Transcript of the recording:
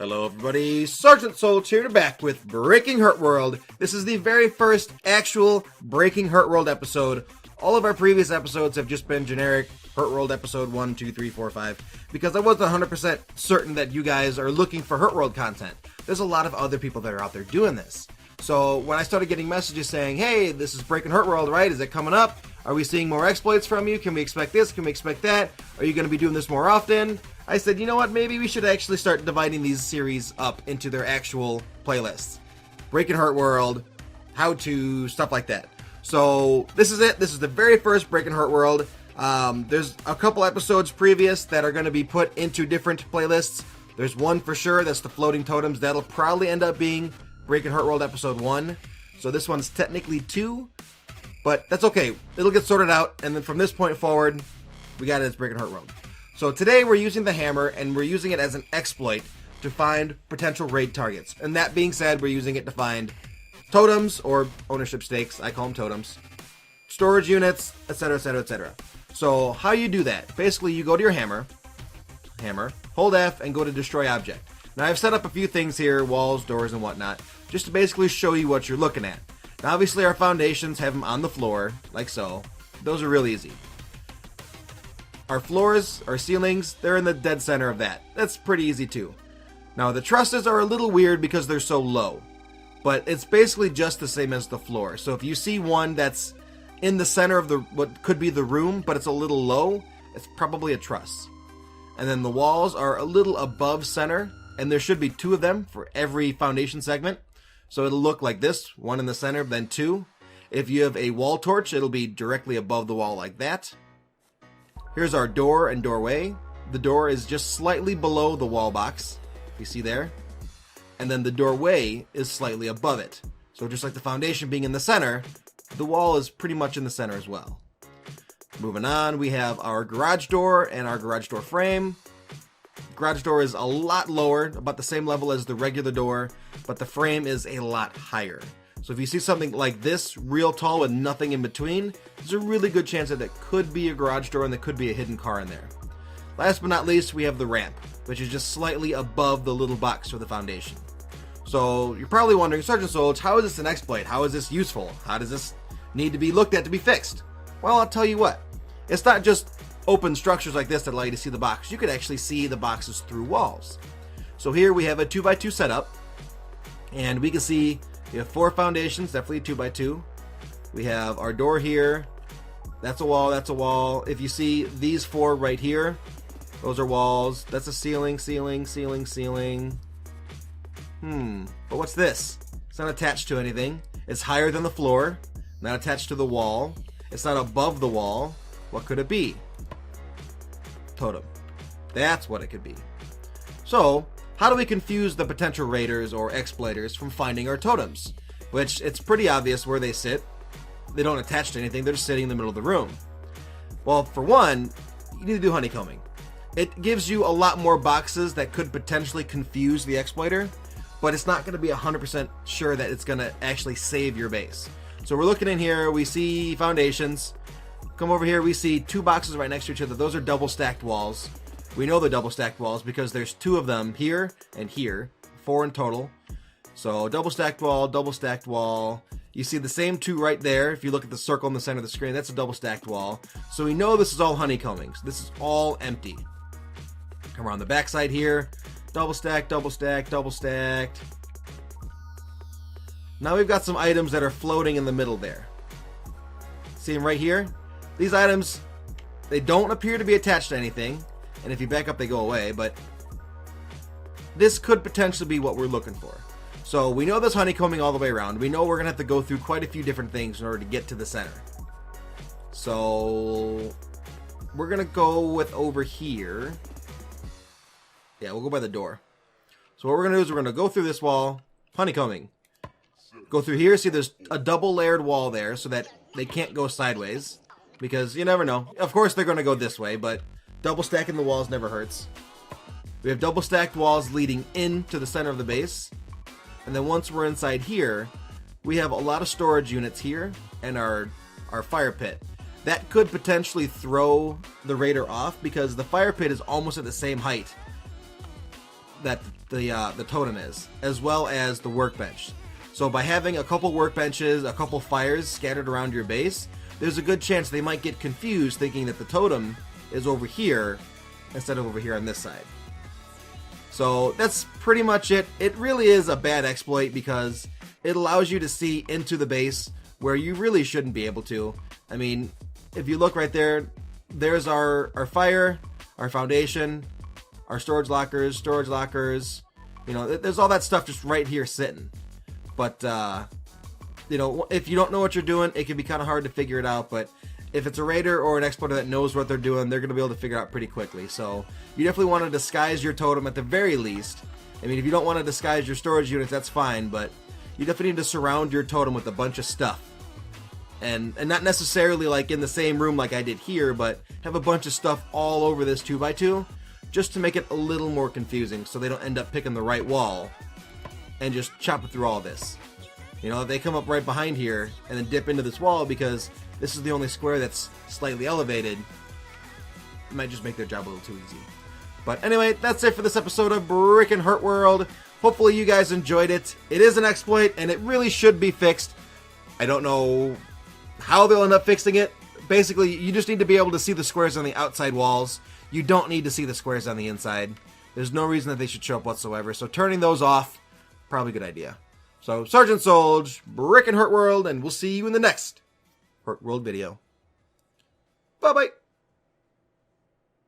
Hello everybody, Sergeant Solch here back with Breaking Hurtworld. This is the very first actual Breaking Hurtworld episode. All of our previous episodes have just been generic Hurtworld episode 1, 2, 3, 4, 5, because I wasn't 100% certain that you guys are looking for Hurtworld content. There's a lot of other people that are out there doing this. So when I started getting messages saying, hey, this is Breaking Hurtworld, right? Is it coming up? Are we seeing more exploits from you? Can we expect this? Can we expect that? Are you going to be doing this more often? I said, you know what, maybe we should actually start dividing these series up into their actual playlists. Breaking Hurtworld, how to, stuff like that. So this is it. This is the very first Breaking Hurtworld. There's a couple episodes previous that are going to be put into different playlists. There's one for sure, that's the floating totems. That'll probably end up being Breaking Hurtworld episode 1. So this one's technically 2, but that's okay. It'll get sorted out, and then from this point forward, we got it as Breaking Hurtworld. So today we're using the hammer, and we're using it as an exploit to find potential raid targets. And that being said, we're using it to find totems, or ownership stakes, I call them totems, storage units, etc, etc, etc. So how you do that? Basically, you go to your hammer, hold F, and go to destroy object. Now I've set up a few things here, walls, doors, and whatnot, just to basically show you what you're looking at. Now obviously our foundations have them on the floor, like so. Those are real easy. Our floors, our ceilings, they're in the dead center of that. That's pretty easy too. Now the trusses are a little weird because they're so low, but it's basically just the same as the floor. So if you see one that's in the center of the what could be the room, but it's a little low, it's probably a truss. And then the walls are a little above center, and there should be 2 of them for every foundation segment. So it'll look like this, 1 in the center, then 2. If you have a wall torch, it'll be directly above the wall like that. Here's our door and doorway. The door is just slightly below the wall box, you see there. And then the doorway is slightly above it. So just like the foundation being in the center, the wall is pretty much in the center as well. Moving on, we have our garage door and our garage door frame. Garage door is a lot lower, about the same level as the regular door, but the frame is a lot higher. So if you see something like this, real tall with nothing in between, there's a really good chance that it could be a garage door and there could be a hidden car in there. Last but not least, we have the ramp, which is just slightly above the little box for the foundation. So you're probably wondering, Sergeant Solch, how is this an exploit? How is this useful? How does this need to be looked at to be fixed? Well, I'll tell you what. It's not just open structures like this that allow you to see the box. You could actually see the boxes through walls. So here we have a 2x2 setup, and we can see we have 4 foundations, definitely 2x2. We have our door here. That's a wall, that's a wall. If you see these 4 right here, those are walls. That's a ceiling, ceiling, ceiling, ceiling. But what's this? It's not attached to anything. It's higher than the floor, not attached to the wall. It's not above the wall. What could it be? Totem. That's what it could be. So, how do we confuse the potential raiders or exploiters from finding our totems? Which, it's pretty obvious where they sit. They don't attach to anything, they're just sitting in the middle of the room. Well, for one, you need to do honeycombing. It gives you a lot more boxes that could potentially confuse the exploiter, but it's not going to be 100% sure that it's going to actually save your base. So we're looking in here, we see foundations. Come over here, we see 2 boxes right next to each other. Those are double stacked walls. We know they're double stacked walls because there's 2 of them here and here, 4 in total. So double stacked wall, double stacked wall. You see the same 2 right there. If you look at the circle in the center of the screen, that's a double stacked wall. So we know this is all honeycombing. So this is all empty. Come around the back side here. Double stacked, double stacked, double stacked. Now we've got some items that are floating in the middle there. See them right here? These items, they don't appear to be attached to anything. And if you back up, they go away. But this could potentially be what we're looking for. So we know there's honeycombing all the way around. We know we're going to have to go through quite a few different things in order to get to the center. So we're going to go with over here. Yeah, we'll go by the door. So what we're going to do is we're going to go through this wall, honeycombing. Go through here, see there's a double layered wall there so that they can't go sideways. Because you never know. Of course they're going to go this way, but double stacking the walls never hurts. We have double stacked walls leading into the center of the base. And then once we're inside here, we have a lot of storage units here and our fire pit. That could potentially throw the raider off because the fire pit is almost at the same height that the totem is, as well as the workbench. So by having a couple workbenches, a couple fires scattered around your base, there's a good chance they might get confused thinking that the totem is over here instead of over here on this side. So that's pretty much it. It really is a bad exploit because it allows you to see into the base where you really shouldn't be able to. I mean, if you look right there, there's our fire, our foundation, our storage lockers, you know, there's all that stuff just right here sitting. But, you know, if you don't know what you're doing, it can be kind of hard to figure it out. But if it's a raider or an exploiter that knows what they're doing, they're going to be able to figure it out pretty quickly. So you definitely want to disguise your totem at the very least. I mean, if you don't want to disguise your storage units, that's fine. But you definitely need to surround your totem with a bunch of stuff. And not necessarily like in the same room like I did here, but have a bunch of stuff all over this 2x2 just to make it a little more confusing so they don't end up picking the right wall and just chop it through all this. You know, if they come up right behind here and then dip into this wall because this is the only square that's slightly elevated, it might just make their job a little too easy. But anyway, that's it for this episode of Brickin' Hurtworld. Hopefully you guys enjoyed it. It is an exploit and it really should be fixed. I don't know how they'll end up fixing it. Basically, you just need to be able to see the squares on the outside walls. You don't need to see the squares on the inside. There's no reason that they should show up whatsoever. So turning those off, probably a good idea. So Sergeant Solge, Brickin' Hurtworld, and we'll see you in the next Hurtworld video. Bye-bye.